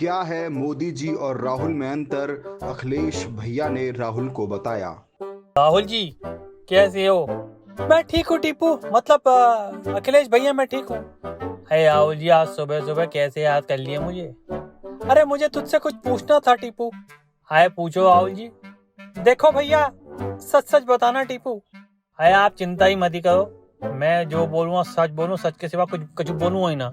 क्या है मोदी जी और राहुल में अंतर, अखिलेश भैया ने राहुल को बताया। राहुल जी कैसे हो? मैं ठीक हूँ टीपू, मतलब अखिलेश भैया मैं ठीक हूँ। अरे राहुल जी आज सुबह सुबह कैसे याद कर लिए मुझे? अरे मुझे तुझसे कुछ पूछना था टीपू। हाय पूछो राहुल जी। देखो भैया सच सच बताना टीपू। हाय आप चिंता ही मत ही करो, मैं जो बोलूँगा सच बोलूँ, सच के सिवा कुछ कुछ बोलूँगा ही ना।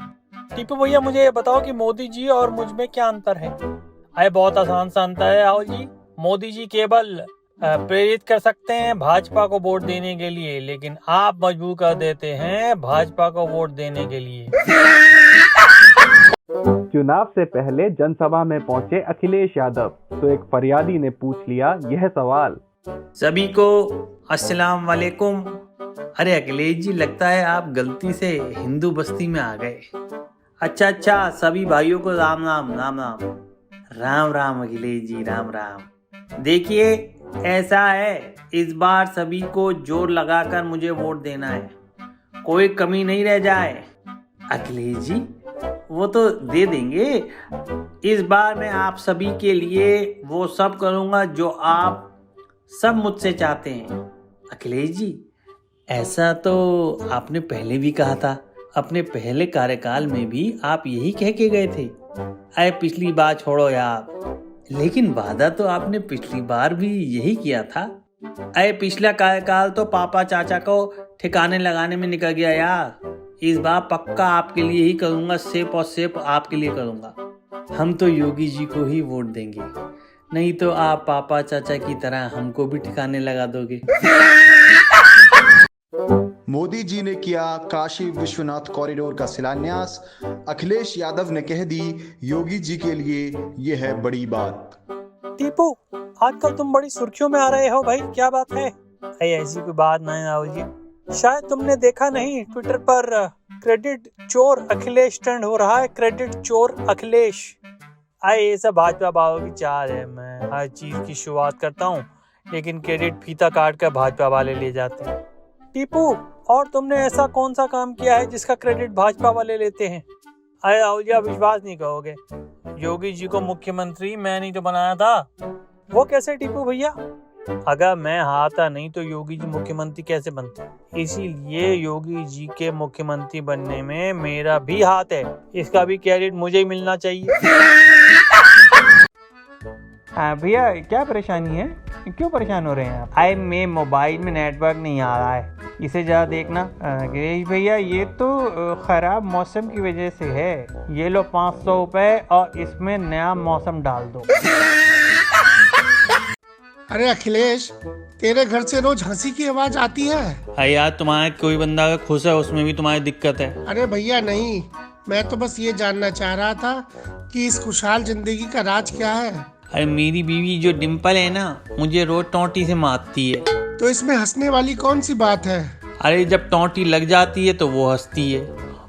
टीपू भैया मुझे ये बताओ कि मोदी जी और मुझ में क्या अंतर है? अरे बहुत आसान सा अंतर है राहुल जी। मोदी जी केवल प्रेरित कर सकते हैं भाजपा को वोट देने के लिए, लेकिन आप मजबूर कर देते हैं भाजपा को वोट देने के लिए। चुनाव से पहले जनसभा में पहुंचे अखिलेश यादव, तो एक फरियादी ने पूछ लिया यह सवाल। सभी को अस्सलाम वालेकुम। अरे अखिलेश जी लगता है आप गलती से हिंदू बस्ती में आ गए। अच्छा सभी भाइयों को राम राम राम राम। राम राम अखिलेश जी राम राम। देखिए ऐसा है, इस बार सभी को जोर लगाकर मुझे वोट देना है, कोई कमी नहीं रह जाए। अखिलेश जी वो तो दे देंगे, इस बार मैं आप सभी के लिए वो सब करूंगा जो आप सब मुझसे चाहते हैं। अखिलेश जी ऐसा तो आपने पहले भी कहा था, अपने पहले कार्यकाल में भी आप यही कह के गए थे। अरे पिछली बार छोड़ो यार, लेकिन वादा तो आपने पिछली बार भी यही किया था। अरे पिछला कार्यकाल तो पापा चाचा को ठिकाने लगाने में निकल गया यार। इस बार पक्का आपके लिए ही करूंगा, सिर्फ और सिर्फ आपके लिए करूंगा। हम तो योगी जी को ही वोट देंगे, नहीं तो आप पापा चाचा की तरह हमको भी ठिकाने लगा दोगे। मोदी जी ने किया काशी विश्वनाथ कॉरिडोर का शिलान्यास, अखिलेश यादव ने कह दी योगी जी के लिए यह है बड़ी बात। टीपू आजकल तुम बड़ी सुर्खियों में आ रहे हो भाई, क्या बात है? अरे ऐसी कोई बात नहीं राहुल जी, शायद तुमने देखा नहीं ट्विटर पर क्रेडिट चोर अखिलेश ट्रेंड हो रहा है। क्रेडिट चोर अखिलेश। आए ये सब भाजपा वालों की चाल है, मैं हर चीज की शुरुआत करता हूँ लेकिन क्रेडिट फीता काट कर भाजपा वाले ले जाते हैं। टीपू और तुमने ऐसा कौन सा काम किया है जिसका क्रेडिट भाजपा वाले लेते हैं? अरे राहुल जी आप विश्वास नहीं करोगे, योगी जी को मुख्यमंत्री मैंने तो बनाया था। वो कैसे टीपू भैया? अगर मैं हारता नहीं तो योगी जी मुख्यमंत्री कैसे बनते? इसीलिए योगी जी के मुख्यमंत्री बनने में मेरा भी हाथ है, इसका भी क्रेडिट मुझे ही मिलना चाहिए। भैया क्या परेशानी है, क्यों परेशान हो रहे हैं आप? आई में मोबाइल में नेटवर्क नहीं आ रहा है, इसे जरा देखना। गिरीश भैया ये तो खराब मौसम की वजह से है, ये लो 500 रुपए और इसमें नया मौसम डाल दो। अरे अखिलेश तेरे घर से रोज हंसी की आवाज आती है। अरे यार तुम्हारा कोई बंदा अगर खुश है उसमें भी तुम्हारी दिक्कत है। अरे भैया नहीं, मैं तो बस ये जानना चाह रहा था कि इस खुशहाल जिंदगी का राज क्या है। अरे मेरी बीवी जो डिम्पल है ना, मुझे रोज टोंटी से मारती है। तो इसमें हंसने वाली कौन सी बात है? अरे जब टोंटी लग जाती है तो वो हंसती है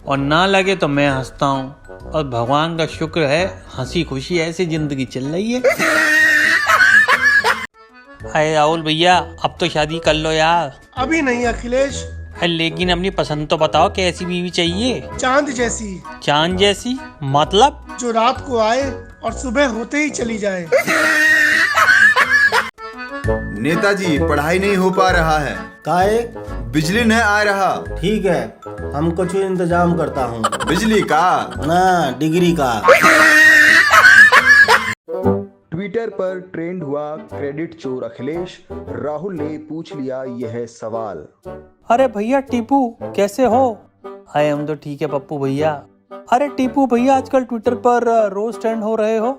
और ना लगे तो मैं हंसता हूँ, और भगवान का शुक्र है हंसी खुशी ऐसी जिंदगी चल रही है। अरे राहुल भैया अब तो शादी कर लो यार। अभी नहीं अखिलेश। लेकिन अपनी पसंद तो बताओ, कैसी बीवी चाहिए? चांद जैसी। चांद जैसी मतलब? जो रात को आए और सुबह होते ही चली जाए। नेताजी पढ़ाई नहीं हो पा रहा है, काहे? बिजली नहीं आ रहा। ठीक है, हम कुछ इंतजाम करता हूँ। बिजली का ना डिग्री का। ट्विटर पर ट्रेंड हुआ क्रेडिट चोर अखिलेश, राहुल ने पूछ लिया यह सवाल। अरे भैया टीपू कैसे हो? अरे हम तो ठीक है पप्पू भैया। अरे टीपू भैया आजकल ट्विटर पर रोज ट्रेंड हो रहे हो।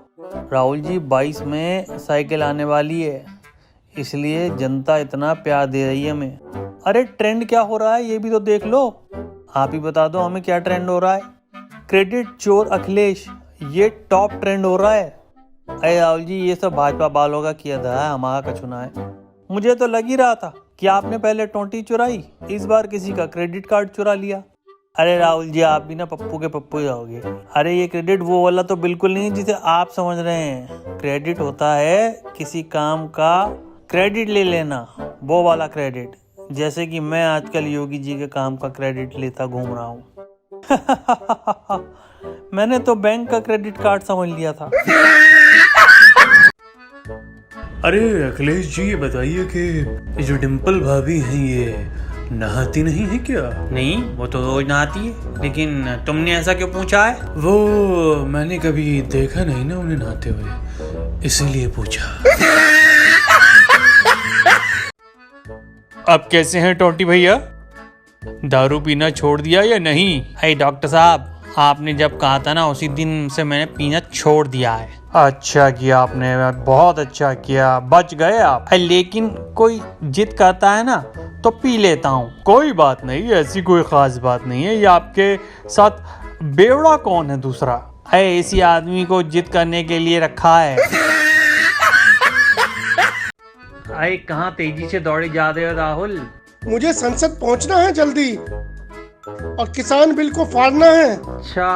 राहुल जी 22 में साइकिल आने वाली है, इसलिए जनता इतना प्यार दे रही है हमें। अरे ट्रेंड क्या हो रहा है ये भी तो देख लो, आप ही बता दो हमें क्या ट्रेंड हो रहा है। क्रेडिट चोर अखिलेश ये टॉप ट्रेंड हो रहा है। अरे राहुल जी ये सब भाजपा वालों का किया था, हमारा कछुना है। मुझे तो लग ही रहा था कि आपने पहले टोंटी चुराई, इस बार किसी का क्रेडिट कार्ड चुरा लिया। अरे राहुल जी आप भी ना पप्पू के पप्पू ही रहोगे। अरे ये क्रेडिट वो वाला तो बिल्कुल नहीं जिसे आप समझ रहे हैं। क्रेडिट होता है किसी काम का क्रेडिट ले लेना, वो वाला क्रेडिट, जैसे कि मैं आजकल योगी जी के काम का क्रेडिट लेता घूम रहा हूँ। मैंने तो बैंक का क्रेडिट कार्ड समझ लिया था। अरे अखिलेश जी, ये बताइए कि ये जो डिम्पल भाभी हैं ये नहाती नहीं है क्या? नहीं, वो तो रोज नहाती है, लेकिन तुमने ऐसा क्यों पूछा है? वो मैंने कभी देखा नहीं ना उन्हें नहाते हुए, इसीलिए पूछा। अब कैसे हैं टोंटी भैया, दारू पीना छोड़ दिया या नहीं? अरे डॉक्टर साहब, आपने जब कहा था ना उसी दिन से मैंने पीना छोड़ दिया है। अच्छा किया आपने, बहुत अच्छा किया, बच गए आप। लेकिन कोई जिद करता है ना तो पी लेता हूँ। कोई बात नहीं, ऐसी कोई खास बात नहीं है। ये आपके साथ बेवड़ा कौन है दूसरा? अरे इसी आदमी को जिद करने के लिए रखा है। अरे कहाँ तेजी से दौड़े जा रहे हो राहुल? मुझे संसद पहुंचना है जल्दी, और किसान बिल को फाड़ना है। अच्छा,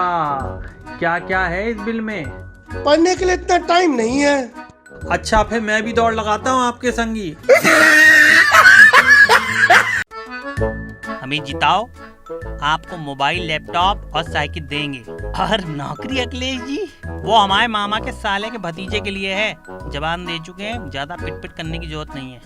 क्या क्या है इस बिल में? पढ़ने के लिए इतना टाइम नहीं है। अच्छा, फिर मैं भी दौड़ लगाता हूँ आपके संगी। हमें जिताओ, आपको मोबाइल, लैपटॉप और साइकिल देंगे। और नौकरी अखिलेश जी, वो हमारे मामा के साले के भतीजे के लिए है। जवान दे चुके हैं, ज्यादा पिट पिट करने की जरूरत नहीं है।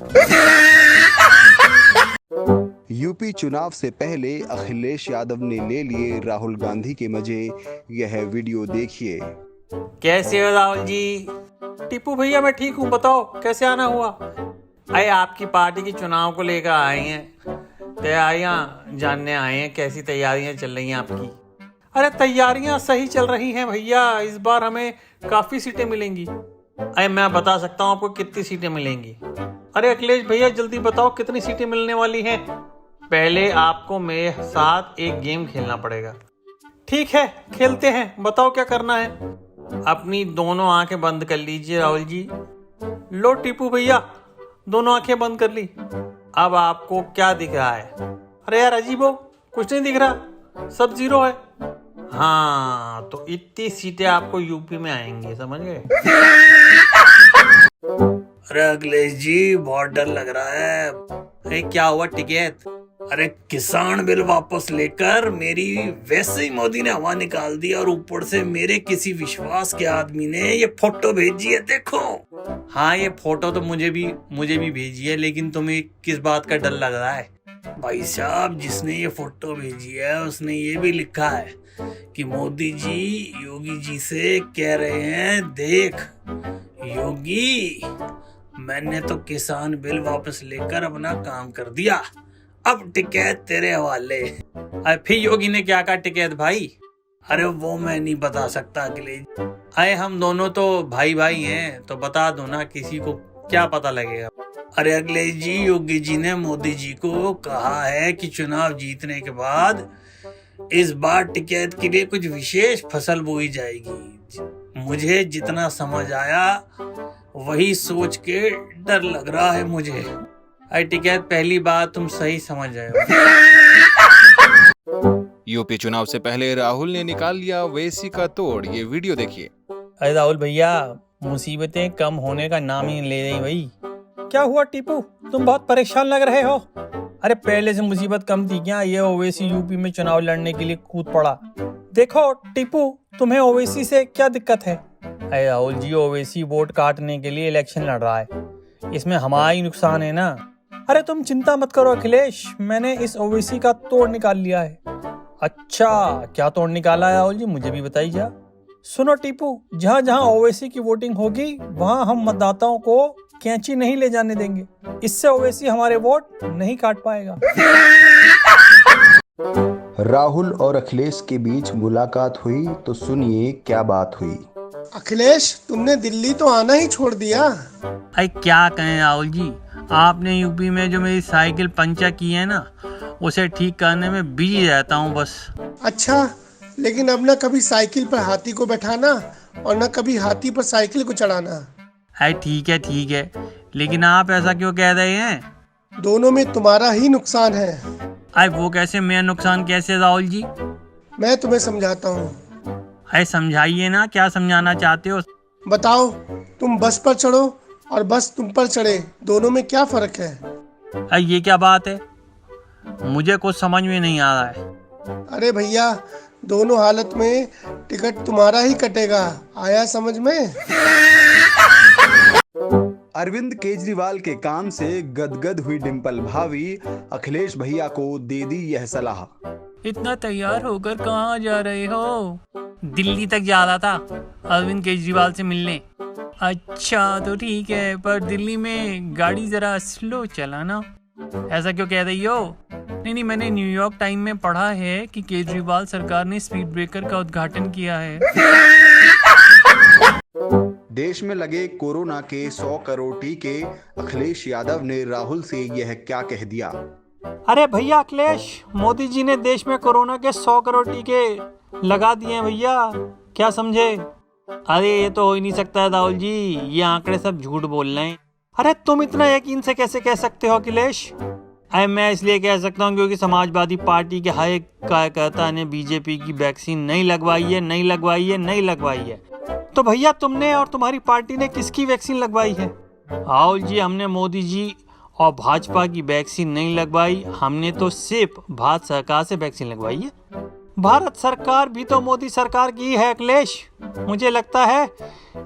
यूपी चुनाव से पहले अखिलेश यादव ने ले लिए राहुल गांधी के मजे। यह वीडियो देखिए। कैसे हो राहुल जी? टीपू भैया मैं ठीक हूँ, बताओ कैसे आना हुआ? अरे आपकी पार्टी के चुनाव को लेकर आए हैं, तैयारियां जानने आए हैं, कैसी तैयारियां चल रही हैं आपकी? अरे तैयारियां सही चल रही हैं भैया, इस बार हमें काफी सीटें मिलेंगी। अरे मैं बता सकता हूँ आपको कितनी सीटें मिलेंगी। अरे अखिलेश भैया जल्दी बताओ कितनी सीटें मिलने वाली हैं? पहले आपको मेरे साथ एक गेम खेलना पड़ेगा। ठीक है, खेलते हैं, बताओ क्या करना है? अपनी दोनों आंखें बंद कर लीजिए राहुल जी। लो टीपू भैया, दोनों आंखें बंद कर ली। अब आपको क्या दिख रहा है? अरे यार अजीबो, कुछ नहीं दिख रहा, सब जीरो है। हाँ, तो इतनी सीटें आपको यूपी में आएंगी, समझ गए? अरे अखिलेश जी, बहुत डर लग रहा है। अरे क्या हुआ टिकैत? अरे किसान बिल वापस लेकर मेरी वैसे ही मोदी ने हवा निकाल दी, और ऊपर से मेरे किसी विश्वास के आदमी ने ये फोटो भेजी है, देखो। हाँ, ये फोटो तो मुझे भी भेजी है, लेकिन तुम्हें किस बात का डर लग रहा है? भाई साहब, जिसने ये फोटो भेजी है उसने ये भी लिखा है कि मोदी जी योगी जी से कह रहे हैं, देख योगी, मैंने तो किसान बिल वापस लेकर अपना काम कर दिया, अब टिकैत तेरे हवाले। अरे फिर योगी ने क्या कहा टिकैत भाई? अरे वो मैं नहीं बता सकता अखिलेश। अरे हम दोनों तो भाई भाई हैं, तो बता दो ना, किसी को क्या पता लगेगा। अरे अखिलेश जी, योगी जी ने मोदी जी को कहा है कि चुनाव जीतने के बाद इस बार टिकैत के लिए कुछ विशेष फसल बोई जाएगी। मुझे जितना समझ आया वही सोच के डर लग रहा है मुझे। अरे टिकैत, पहली बात तुम सही समझ रहे हो। यूपी चुनाव से पहले राहुल ने निकाल लिया ओवैसी का तोड़, ये वीडियो देखिए। अरे राहुल भैया, मुसीबतें कम होने का नाम ही नहीं ले रही भाई। क्या हुआ टीपू, तुम बहुत परेशान लग रहे हो? अरे पहले से मुसीबत कम थी क्या? ये ओवैसी यूपी में चुनाव लड़ने के लिए कूद पड़ा। देखो टीपू, तुम्हें ओवैसी से क्या दिक्कत है? अरे राहुल जी, ओवैसी वोट काटने के लिए इलेक्शन लड़ रहा है, इसमें हमारा ही नुकसान है ना। अरे तुम चिंता मत करो अखिलेश, मैंने इस ओवैसी का तोड़ निकाल लिया है। अच्छा, क्या तोड़ निकाला है राहुल जी, मुझे भी बताइए जा। सुनो टीपू, जहाँ जहाँ ओवैसी की वोटिंग होगी वहाँ हम मतदाताओं को कैंची नहीं ले जाने देंगे। इससे ओवैसी हमारे वोट नहीं काट पाएगा। राहुल और अखिलेश के बीच मुलाकात हुई, तो सुनिए क्या बात हुई। अखिलेश, तुमने दिल्ली तो आना ही छोड़ दिया। अरे क्या कहें राहुल जी, आपने यूपी में जो मेरी साइकिल पंचर की है ना, उसे ठीक करने में बिजी रहता हूँ बस। अच्छा, लेकिन अब न कभी साइकिल पर हाथी को बैठाना और न कभी हाथी पर साइकिल को चढ़ाना। अरे ठीक है, लेकिन आप ऐसा क्यों कह रहे हैं? दोनों में तुम्हारा ही नुकसान है। अरे वो कैसे, मेरा नुकसान कैसे राहुल जी? मैं तुम्हें समझाता हूँ। अरे समझाइए ना, क्या समझाना चाहते हो? बताओ, तुम बस पर चढ़ो और बस तुम पर चढ़े, दोनों में क्या फर्क है? अरे ये क्या बात है, मुझे कुछ समझ में नहीं आ रहा है। अरे भैया, दोनों हालत में टिकट तुम्हारा ही कटेगा। आया समझ में? अरविंद केजरीवाल के काम से गदगद हुई डिंपल भाभी अखिलेश भैया को दे दी यह सलाह। इतना तैयार होकर कहाँ जा रहे हो? दिल्ली तक जा रहा था अरविंद केजरीवाल से मिलने। अच्छा तो ठीक है, पर दिल्ली में गाड़ी जरा स्लो चलाना। ऐसा क्यों कह रही हो? नहीं, मैंने न्यूयॉर्क टाइम में पढ़ा है कि केजरीवाल सरकार ने स्पीड ब्रेकर का उद्घाटन किया है। देश में लगे कोरोना के 100 करोड़ टीके, अखिलेश यादव ने राहुल से यह क्या कह दिया। अरे भैया अखिलेश, मोदी जी ने देश में कोरोना के 100 करोड़ टीके लगा दिए हैं भैया, क्या समझे? अरे ये तो हो ही नहीं सकता है राहुल जी, ये आंकड़े सब झूठ बोल रहे हैं। अरे तुम इतना यकीन से कैसे कह सकते हो अखिलेश? अरे मैं इसलिए कह सकता हूँ क्योंकि समाजवादी पार्टी के हर एक कार्यकर्ता ने बीजेपी की वैक्सीन नहीं लगवाई है। तो भैया तुमने और तुम्हारी पार्टी ने किसकी वैक्सीन लगवाई है? राहुल जी, हमने मोदी जी और भाजपा की वैक्सीन नहीं लगवाई, हमने तो सिर्फ भारत सरकार से वैक्सीन लगवाई है। भारत सरकार भी तो मोदी सरकार की है अखिलेश। मुझे लगता है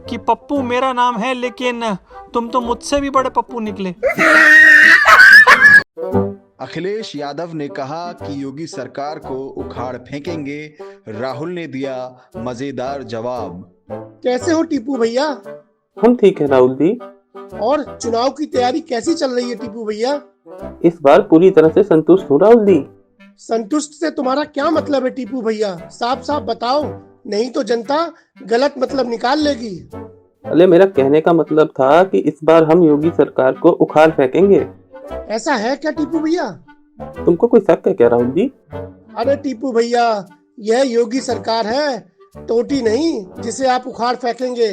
कि पप्पू मेरा नाम है, लेकिन तुम तो मुझसे भी बड़े पप्पू निकले। अखिलेश यादव ने कहा कि योगी सरकार को उखाड़ फेंकेंगे। राहुल ने दिया मजेदार जवाब। कैसे हो टीपू भैया? हम ठीक है राहुल जी। और चुनाव की तैयारी कैसी चल रही है टीपू भैया? इस बार पूरी तरह से संतुष्ट हूँ राहुल जी। संतुष्ट से तुम्हारा क्या मतलब है टीपू भैया? साफ साफ बताओ, नहीं तो जनता गलत मतलब निकाल लेगी। अरे मेरा कहने का मतलब था कि इस बार हम योगी सरकार को उखाड़ फेंकेंगे। ऐसा है क्या टीपू भैया? तुमको कोई शक है क्या राहुल जी? अरे टीपू भैया, यह योगी सरकार है, टोटी नहीं जिसे आप उखाड़ फेंकेंगे।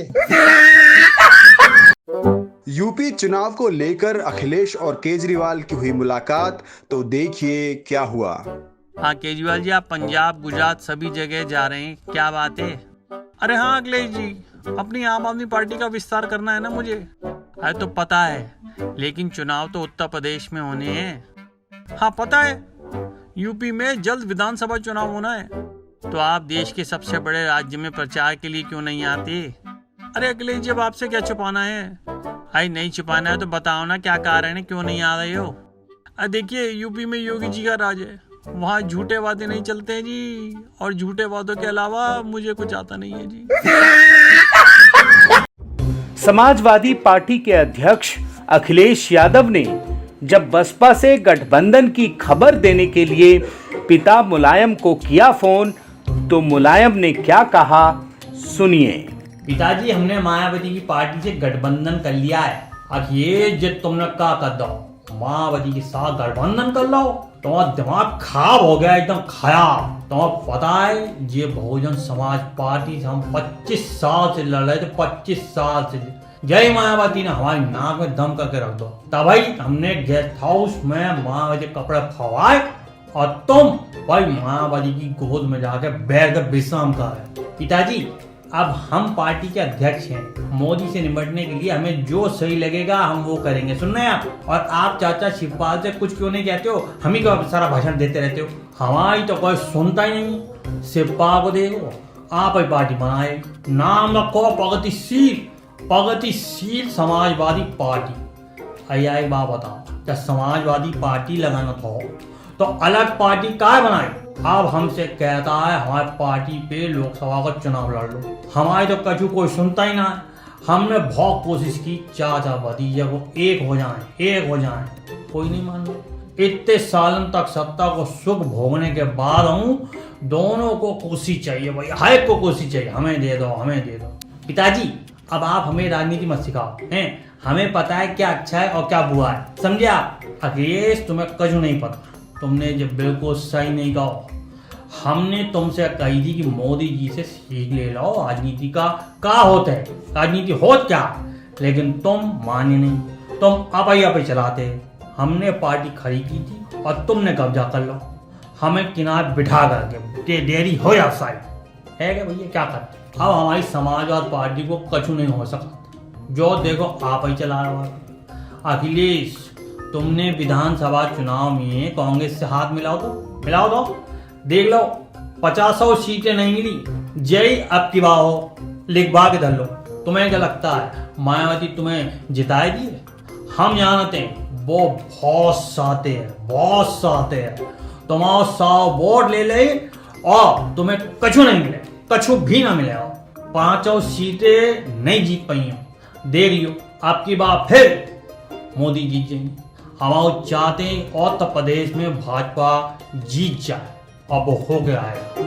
यूपी चुनाव को लेकर अखिलेश और केजरीवाल की हुई मुलाकात, तो देखिए क्या हुआ। हाँ केजरीवाल जी, आप पंजाब गुजरात सभी जगह जा रहे हैं, क्या बात है? अरे हाँ अखिलेश जी, अपनी आम आदमी पार्टी का विस्तार करना है ना मुझे। अरे तो पता है, लेकिन चुनाव तो उत्तर प्रदेश में होने हैं। हाँ पता है, यूपी में जल्द विधानसभा चुनाव होना है। तो आप देश के सबसे बड़े राज्य में प्रचार के लिए क्यों नहीं आते? अरे अखिलेश जी, अब आपसे क्या छुपाना है? अरे नहीं छुपाना है तो बताओ ना, क्या कारण है, क्यों नहीं आ रहे हो? अरे देखिए, यूपी में योगी जी का राज है, वहाँ झूठे वादे नहीं चलते हैं जी, और झूठे वादों के अलावा मुझे कुछ आता नहीं है जी। समाजवादी पार्टी के अध्यक्ष अखिलेश यादव ने जब बसपा से गठबंधन की खबर देने के लिए पिता मुलायम को किया फोन, तो मुलायम ने क्या कहा, सुनिए। पिताजी, हमने मायावती की पार्टी से गठबंधन कर लिया है। अखिलेश जी, तुमने क्या कर दो? मायावती के साथ गठबंधन कर लो? तुम्हारा दिमाग खराब हो गया, एकदम खराब। तुम्हें पता है, ये बहुजन समाज पार्टी से हम 25 साल से लड़ रहे थे, 25 साल से। जय मायावती ने हमारी नाक में दम करके रख दो। तभी हमने गेस्ट हाउस में मायावती कपड़े फवाए और तुम भाई मायावती की गोद में जाके बैठ कर विश्राम कर। पिताजी, अब हम पार्टी के अध्यक्ष हैं, मोदी से निपटने के लिए हमें जो सही लगेगा हम वो करेंगे। सुन रहे हैं आप? और आप चाचा शिवपाल से कुछ क्यों नहीं कहते हो? हम ही का सारा भाषण देते रहते हो, हमारी तो कोई सुनता ही नहीं। शिवपाल को देखो, आप ही पार्टी बनाए, नाम रखो प्रगतिशील समाजवादी पार्टी। आइए एक बात बताओ, जब समाजवादी पार्टी लगाना था तो अलग पार्टी क्या बनाई? अब हमसे कहता है हमारी पार्टी पे लोकसभा का चुनाव लड़ लो। हमारे तो कछु कोई सुनता ही ना है। हमने बहुत कोशिश की, चाचा भतीजा को एक हो जाए, कोई नहीं मान रहा। इतने सालों तक सत्ता को सुख भोगने के बाद हूँ, दोनों को कुर्सी चाहिए भाई, हर एक को कुर्सी चाहिए, हमें दे दो। पिताजी, अब आप हमें राजनीति मत सिखाओ, हैं? हमें पता है क्या अच्छा है और क्या बुरा है, समझे आप? अखिलेश, तुम्हें कछु नहीं पता, तुमने जब बिल्कुल सही नहीं कहा। हमने तुमसे कही थी कि मोदी जी से सीख ले लो, राजनीति का क्या होता है, राजनीति होत क्या, लेकिन तुम माने नहीं, तुम आप ही चलाते। हमने पार्टी खड़ी की थी और तुमने कब्जा कर लो, हमें किनारे बिठा करके देरी हो जा साइड है क्या भैया, क्या करते? अब हमारी समाजवाद पार्टी को कछु नहीं हो सकता, जो देखो आप ही चला रहा हो। अखिलेश, तुमने विधानसभा चुनाव में कांग्रेस से हाथ मिलाओ तो देख लो, 50 सीटें नहीं मिली, जय अब की बार हो, लिखवा के धर लो। तुम्हें क्या लगता है मायावती तुम्हें जिताए दिए? हम जानते हैं वो बहुत साते हैं। तुम्हारा 100 वोट ले ले और तुम्हें कछु नहीं मिले, कछु भी ना मिले। 5 सीटें नहीं जीत पाई हो। देख लियो आपकी बार फिर मोदी जीत जाएंगे। हम चाहते हैं उत्तर प्रदेश में भाजपा जीत जाए, अब हो गया है।